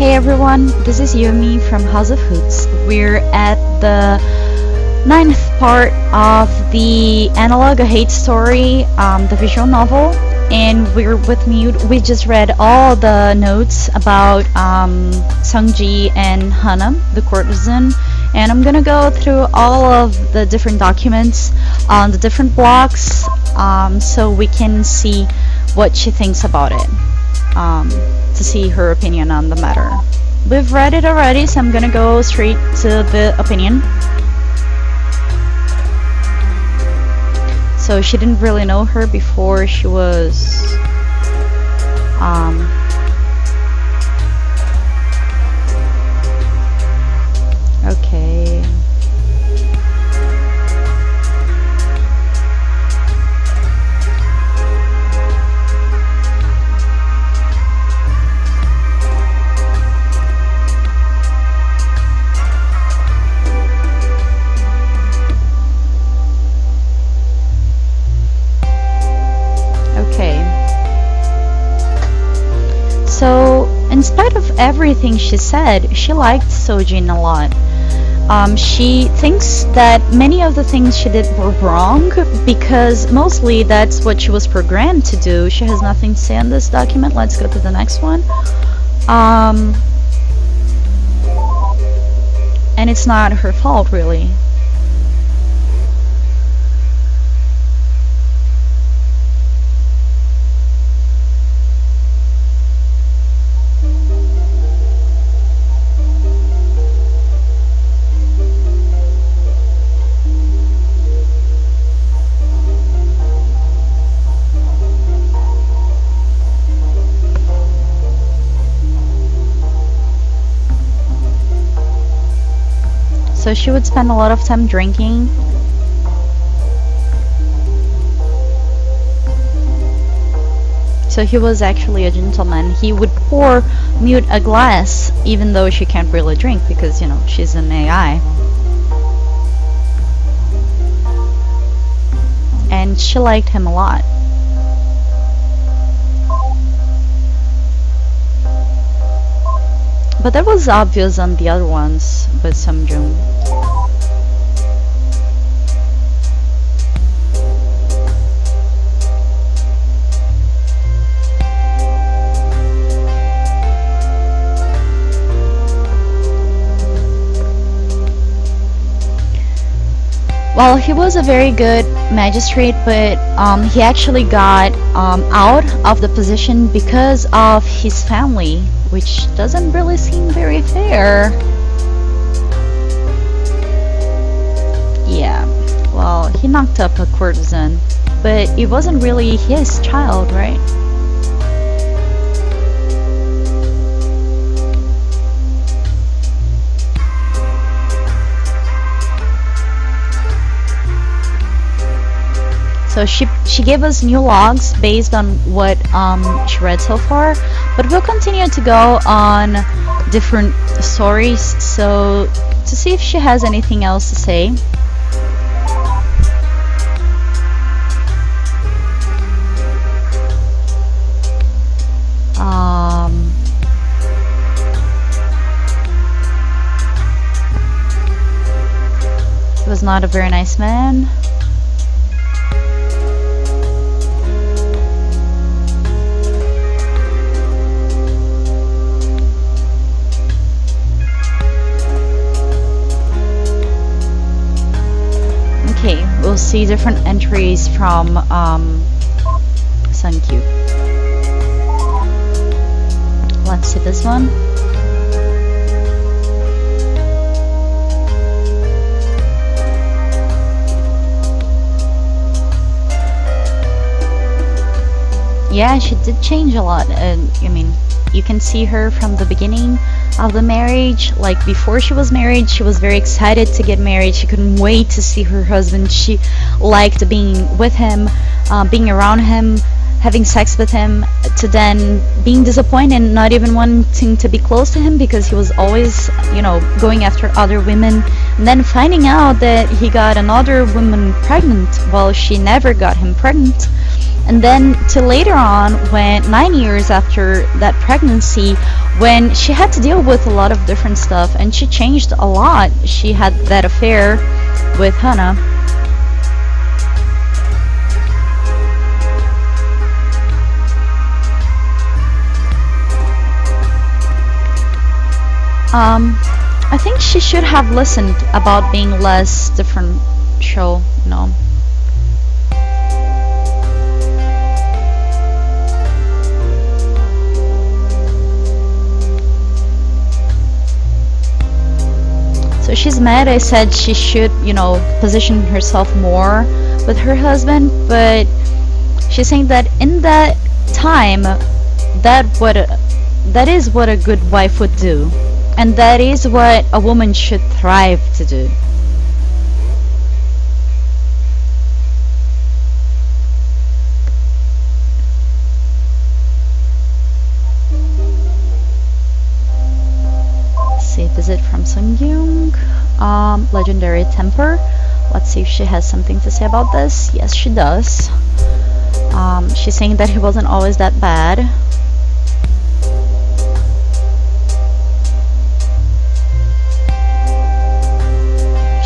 Hey everyone, this is Yumi from House of Hoots. We're at the ninth part of the Analogue, a hate story, the visual novel, and we're with Mute. We just read all the notes about Sungji and Hana, the courtesan, and I'm gonna go through all of the different documents on the different blocks so we can see what she thinks about it. To see her opinion on the matter. We've read it already, so I'm gonna go straight to the opinion. So she didn't really know her before she was okay. So, in spite of everything she said, she liked Sojin a lot. She thinks that many of the things she did were wrong because mostly that's what she was programmed to do. She has nothing to say on this document. Let's go to the next one. And it's not her fault, really. So she would spend a lot of time drinking. So he was actually a gentleman. He would pour Mute a glass even though she can't really drink because, you know, she's an AI. And she liked him a lot. But that was obvious on the other ones with Samjung. Well, he was a very good magistrate, but he actually got out of the position because of his family, which doesn't really seem very fair. Yeah, well, he knocked up a courtesan, but it wasn't really his child, right? So she gave us new logs based on what she read so far, but we'll continue to go on different stories so to see if she has anything else to say. He was not a very nice man. Okay, we'll see different entries from Sunkyu. Let's see this one. Yeah, she did change a lot. I mean, you can see her from the beginning of the marriage. Like before she was married, she was very excited to get married. She couldn't wait to see her husband. She liked being with him, being around him, having sex with him, to then being disappointed and not even wanting to be close to him because he was always, you know, going after other women, and then finding out that he got another woman pregnant while she never got him pregnant. And then to later on, when 9 years after that pregnancy, when she had to deal with a lot of different stuff and she changed a lot, she had that affair with Hannah. I think she should have listened about being less different show, you know. So she's mad. I said she should, position herself more with her husband, but she's saying that in that time, that is what a good wife would do, and that is what a woman should thrive to do. See, visit from Sungyung. Legendary temper. Let's see if she has something to say about this. Yes, she does. She's saying that he wasn't always that bad.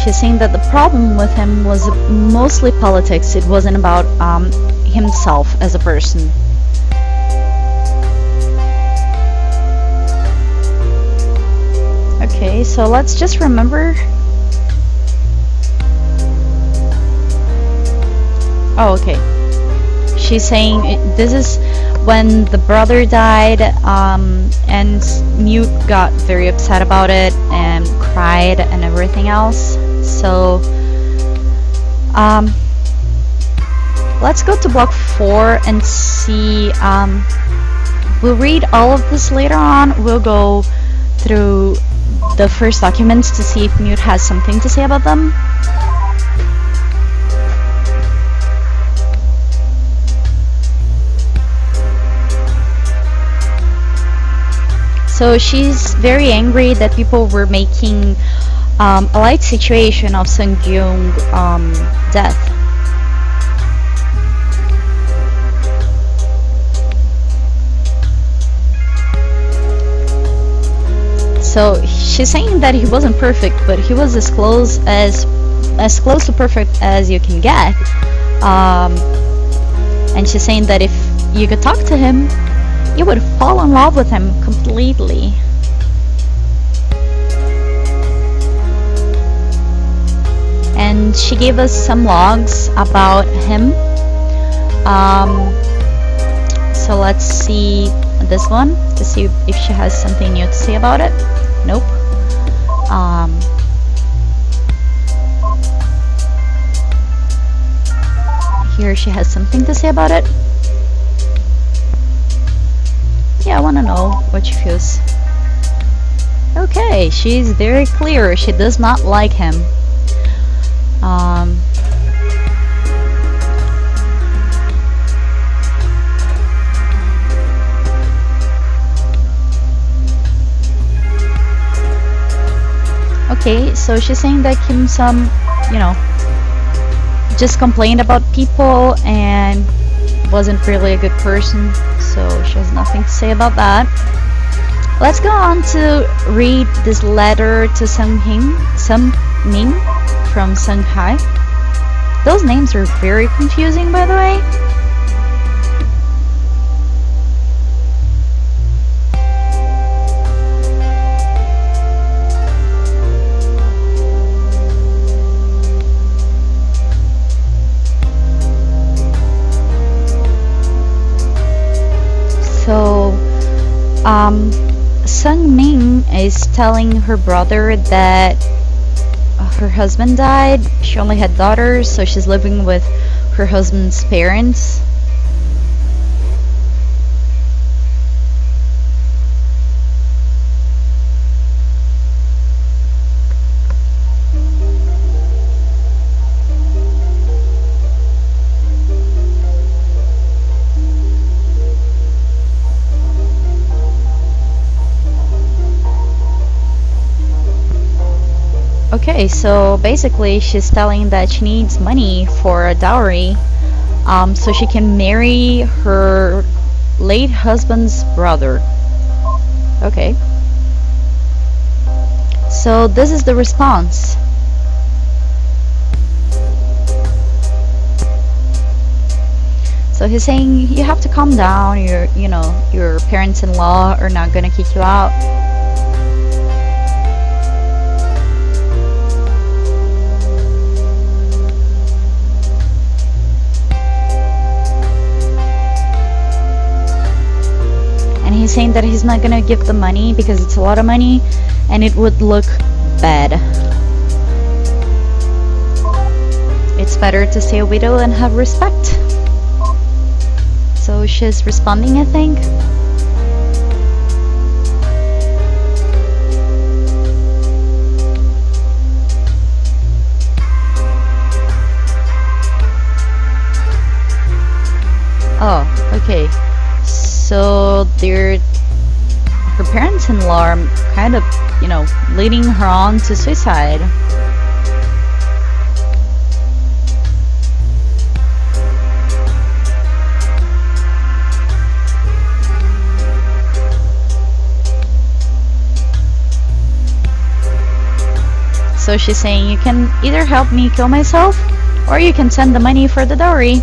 She's saying that the problem with him was mostly politics. It wasn't about himself as a person. Okay, so let's just remember. Oh, okay. She's saying this is when the brother died, and Mute got very upset about it and cried and everything else. So, let's go to block 4 and see. We'll read all of this later on. We'll go through the first documents to see if Mute has something to say about them. So she's very angry that people were making a light situation of Sungyung death. So she's saying that he wasn't perfect, but he was as close to perfect as you can get. And she's saying that if you could talk to him, you would fall in love with him completely. And she gave us some logs about him. So let's see this one to see if she has something new to say about it. Nope. Here she has something to say about it. Yeah, I want to know what she feels. Okay, she's very clear. She does not like him. Okay, so she's saying that Kim Sum, just complained about people and wasn't really a good person, so she has nothing to say about that. Let's go on to read this letter to Sung Ming from Shanghai. Those names are very confusing, by the way. So, Sung Ming is telling her brother that her husband died. She only had daughters, so she's living with her husband's parents. Okay, so basically she's telling that she needs money for a dowry, so she can marry her late husband's brother. Okay. So this is the response. So he's saying you have to calm down. Your parents-in-law are not gonna kick you out. And he's saying that he's not gonna give the money because it's a lot of money and it would look bad. It's better to stay a widow and have respect. So she's responding, I think. Oh, okay. So her parents-in-law are kind of, leading her on to suicide. So she's saying you can either help me kill myself or you can send the money for the dowry.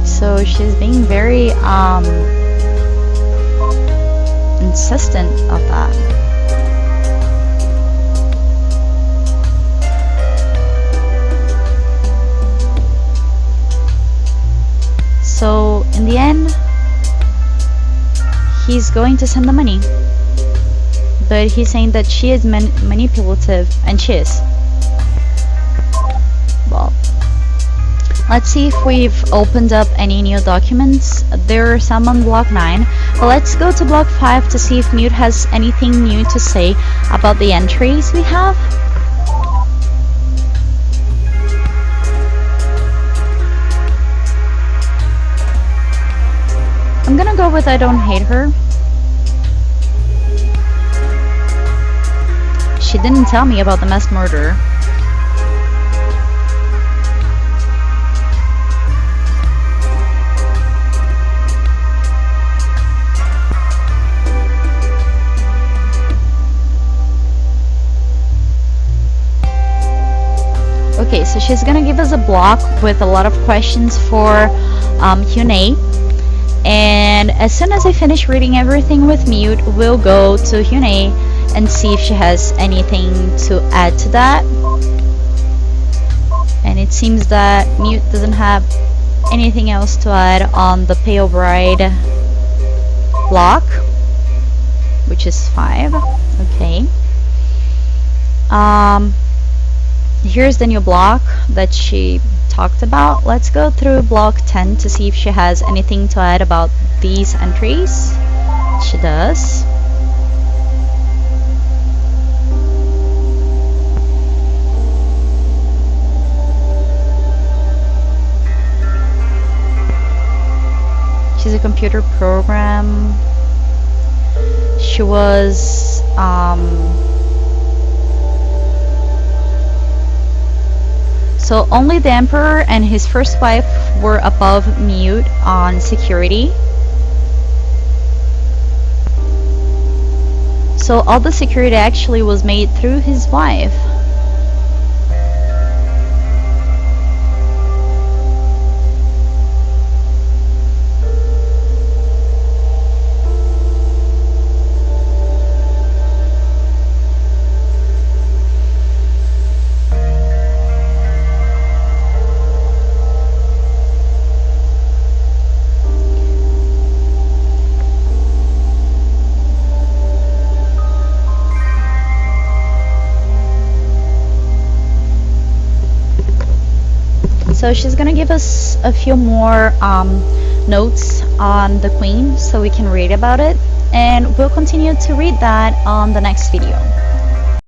So she's being very insistent of that. So in the end, he's going to send the money, but he's saying that she is manipulative, and she is. Well, let's see if we've opened up any new documents. There are some on block 9, but let's go to block 5 to see if Mute has anything new to say about the entries we have. I'm gonna go with I don't hate her. She didn't tell me about the mass murder. Okay, so she's gonna give us a block with a lot of questions for Hyunei. And as soon as I finish reading everything with Mute, we'll go to Hyunei and see if she has anything to add to that. And it seems that Mute doesn't have anything else to add on the Pale Bride block, which is 5. Okay. Here's the new block that she talked about. Let's go through block 10 to see if she has anything to add about these entries. She does. She's a computer program. She was so only the Emperor and his first wife were above Mute on security. So all the security actually was made through his wife. So she's gonna give us a few more notes on the Queen so we can read about it, and we'll continue to read that on the next video.